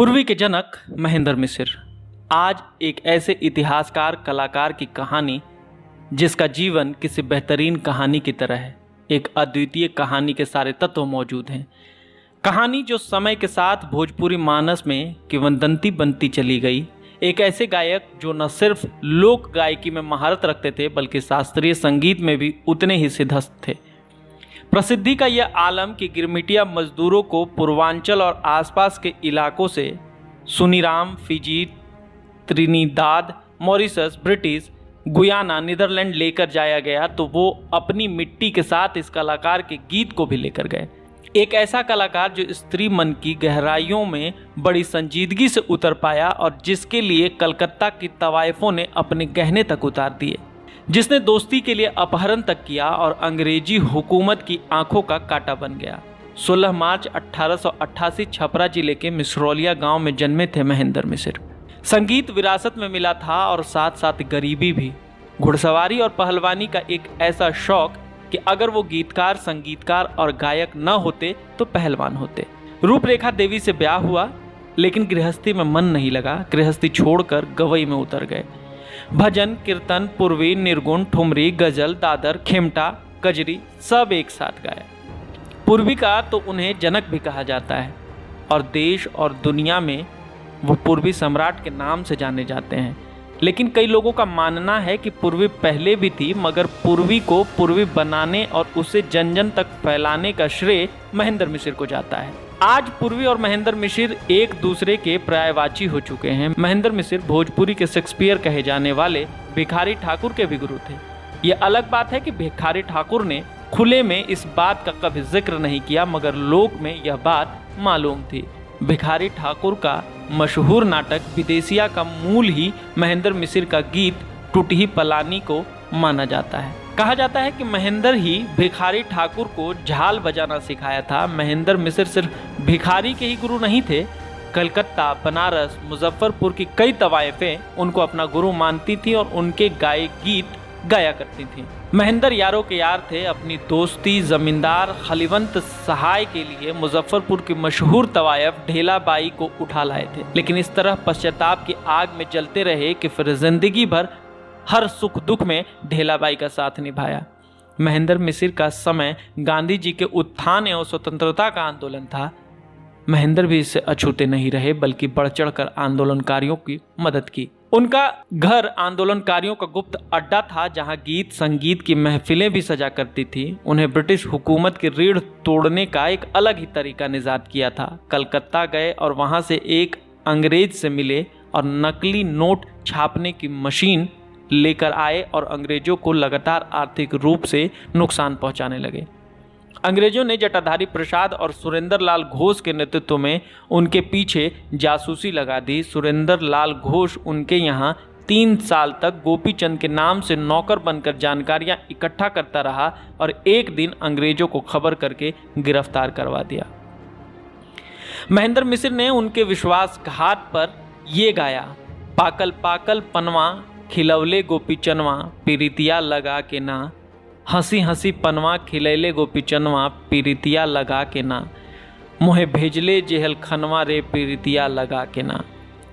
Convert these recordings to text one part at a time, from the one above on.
पूर्वी के जनक महेंद्र मिसिर। आज एक ऐसे इतिहासकार कलाकार की कहानी जिसका जीवन किसी बेहतरीन कहानी की तरह है। एक अद्वितीय कहानी के सारे तत्व मौजूद हैं। कहानी जो समय के साथ भोजपुरी मानस में किंवदंती बनती चली गई। एक ऐसे गायक जो न सिर्फ लोक गायकी में महारत रखते थे बल्कि शास्त्रीय संगीत में भी उतने ही सिद्धहस्त थे। प्रसिद्धि का यह आलम कि गिरमिटिया मजदूरों को पूर्वांचल और आसपास के इलाकों से Suriname, Fiji, Trinidad, Mauritius, British Guiana, Netherland लेकर जाया गया तो वो अपनी मिट्टी के साथ इस कलाकार के गीत को भी लेकर गए। एक ऐसा कलाकार जो स्त्री मन की गहराइयों में बड़ी संजीदगी से उतर पाया और जिसके लिए कलकत्ता की तवाइफों ने अपने गहने तक उतार दिए, जिसने दोस्ती के लिए अपहरण तक किया और अंग्रेजी हुकूमत की आंखों का कांटा बन गया। 16 मार्च 1888 छपरा जिले के मिसरौलिया गांव में जन्मे थे महेंद्र मिसिर। संगीत विरासत में मिला था और साथ साथ गरीबी भी। घुड़सवारी और पहलवानी का एक ऐसा शौक कि अगर वो गीतकार, संगीतकार और गायक न होते तो पहलवान होते। रूपरेखा देवी से ब्याह हुआ लेकिन गृहस्थी में मन नहीं लगा। गृहस्थी छोड़कर गवई में उतर गए। भजन, कीर्तन, पूर्वी, निर्गुण, ठुमरी, गजल, दादर, खेमटा, कजरी सब एक साथ गाया। पूर्वी का तो उन्हें जनक भी कहा जाता है और देश और दुनिया में वो पूर्वी सम्राट के नाम से जाने जाते हैं। लेकिन कई लोगों का मानना है कि पूर्वी पहले भी थी, मगर पूर्वी को पूर्वी बनाने और उसे जन जन तक फैलाने का श्रेय महेंद्र मिसिर को जाता है। आज पूर्वी और महेंद्र मिसिर एक दूसरे के पर्यायवाची हो चुके हैं। महेंद्र मिसिर भोजपुरी के शेक्सपियर कहे जाने वाले भिखारी ठाकुर के भी गुरु थे। ये अलग बात है कि भिखारी ठाकुर ने खुले में इस बात का कभी जिक्र नहीं किया, मगर लोक में यह बात मालूम थी। भिखारी ठाकुर का मशहूर नाटक विदेशिया का मूल ही महेंद्र मिसिर का गीत टूटी पलानी को माना जाता है। कहा जाता है कि महेंद्र ही भिखारी ठाकुर को झाल बजाना सिखाया था। महेंद्र मिसिर सिर्फ भिखारी के ही गुरु नहीं थे। कलकत्ता, बनारस, मुजफ्फरपुर की कई तवाइफें उनको अपना गुरु मानती थी और उनके गाए गीत गाया करती थी। महेंद्र यारों के यार थे। अपनी दोस्ती जमींदार खलीवंत सहाय के लिए मुजफ्फरपुर की मशहूर तवायफ ढेलाबाई को उठा लाए थे। लेकिन इस तरह पश्चाताप की आग में जलते रहे कि फिर जिंदगी भर हर सुख दुख में ढेलाबाई का साथ निभाया। महेंद्र मिसिर का समय गांधी जी के उत्थान एवं स्वतंत्रता का आंदोलन था। महेंद्र भी इससे अछूते नहीं रहे बल्कि बढ़ चढ़कर आंदोलनकारियों की मदद की। उनका घर आंदोलनकारियों का गुप्त अड्डा था जहां गीत संगीत की महफिलें भी सजा करती थी। उन्हें ब्रिटिश हुकूमत की रीढ़ तोड़ने का एक अलग ही तरीका निजात किया था। कलकत्ता गए और वहां से एक अंग्रेज से मिले और नकली नोट छापने की मशीन लेकर आए और अंग्रेजों को लगातार आर्थिक रूप से नुकसान पहुंचाने लगे। अंग्रेजों ने जटाधारी प्रसाद और सुरेंद्र लाल घोष के नेतृत्व में उनके पीछे जासूसी लगा दी। सुरेंद्र लाल घोष उनके यहाँ 3 साल तक गोपीचंद के नाम से नौकर बनकर जानकारियां इकट्ठा करता रहा और एक दिन अंग्रेजों को खबर करके गिरफ्तार करवा दिया। महेंद्र मिसिर ने उनके विश्वासघात पर ये गाया, पाकल पाकल पनवा खिलौले गोपीचनवा पीरितिया लगा के ना, हंसी हंसी पनवा खिलैले गोपीचनवा पीरितिया लगा के ना, मोहे भेजले जेहल खनवा रे पीरितिया लगा के ना।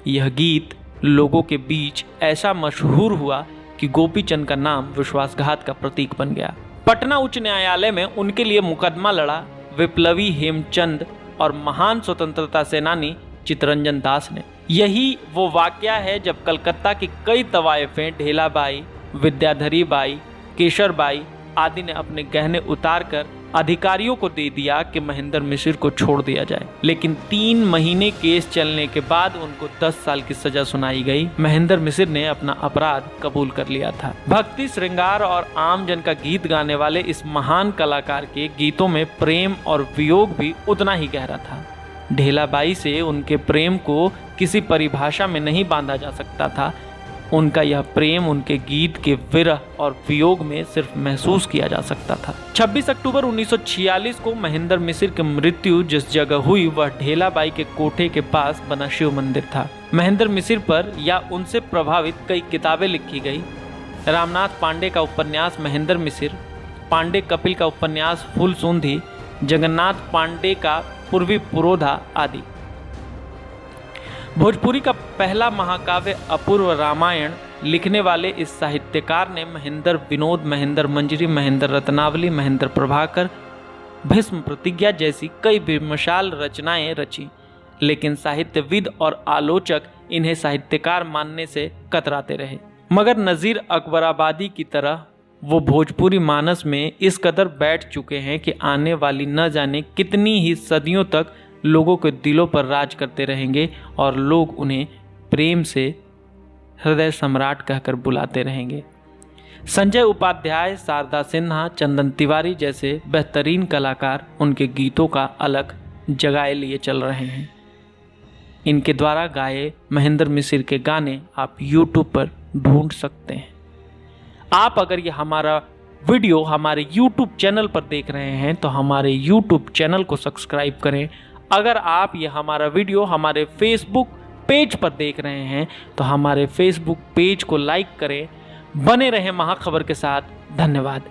यह गीत लोगों के बीच ऐसा मशहूर हुआ कि गोपीचंद का नाम विश्वासघात का प्रतीक बन गया। पटना उच्च न्यायालय में उनके लिए मुकदमा लड़ा विप्लवी हेमचंद और महान स्वतंत्रता सेनानी चित्तरंजन दास ने। यही वो वाकया है जब कलकत्ता की कई तवाइफें ढेलाबाई, विद्याधरी बाई, केशरबाई आदि ने अपने गहने उतार कर अधिकारियों को दे दिया कि महेंद्र मिसिर को छोड़ दिया जाए। लेकिन 3 महीने केस चलने के बाद उनको 10 साल की सजा सुनाई गई। महेंद्र मिसिर ने अपना अपराध कबूल कर लिया था। भक्ति, श्रृंगार और आम जन का गीत गाने वाले इस महान कलाकार के गीतों में प्रेम और वियोग भी उतना ही गहरा था। ढेलाबाई से उनके प्रेम को किसी परिभाषा में नहीं बांधा जा सकता था। उनका यह प्रेम उनके गीत के विरह और वियोग में सिर्फ महसूस किया जा सकता था। 26 अक्टूबर 1946 को महेंद्र मिसिर की मृत्यु जिस जगह हुई वह ढेलाबाई के कोठे के पास बना शिव मंदिर था। महेंद्र मिसिर पर या उनसे प्रभावित कई किताबें लिखी गई। रामनाथ पांडे का उपन्यास महेंद्र मिसिर, पांडे कपिल का उपन्यास फूलसूंधी, जगन्नाथ पांडे का पूर्वी पुरोधा आदि। भोजपुरी का पहला महाकाव्य अपूर्व रामायण लिखने वाले इस साहित्यकार ने महेंद्र विनोद, महेंद्र मंजरी, महेंद्र रत्नावली, महेंद्र प्रभाकर, भीष्म प्रतिज्ञा जैसी कई बेमिसाल रचनाएं रची, लेकिन साहित्यविद और आलोचक इन्हें साहित्यकार मानने से कतराते रहे। मगर नज़ीर अकबराबादी की तरह वो भोजपुरी मानस में इस कदर बैठ चुके हैं कि आने वाली न जाने कितनी ही सदियों तक लोगों के दिलों पर राज करते रहेंगे और लोग उन्हें प्रेम से हृदय सम्राट कहकर बुलाते रहेंगे। संजय उपाध्याय, शारदा सिन्हा, चंदन तिवारी जैसे बेहतरीन कलाकार उनके गीतों का अलग जगाए लिए चल रहे हैं। इनके द्वारा गाए महेंद्र मिसिर के गाने आप YouTube पर ढूंढ सकते हैं। आप अगर ये हमारा वीडियो हमारे YouTube चैनल पर देख रहे हैं तो हमारे YouTube चैनल को सब्सक्राइब करें। अगर आप ये हमारा वीडियो हमारे Facebook पेज पर देख रहे हैं तो हमारे Facebook पेज को लाइक करें। बने रहें महाखबर के साथ। धन्यवाद।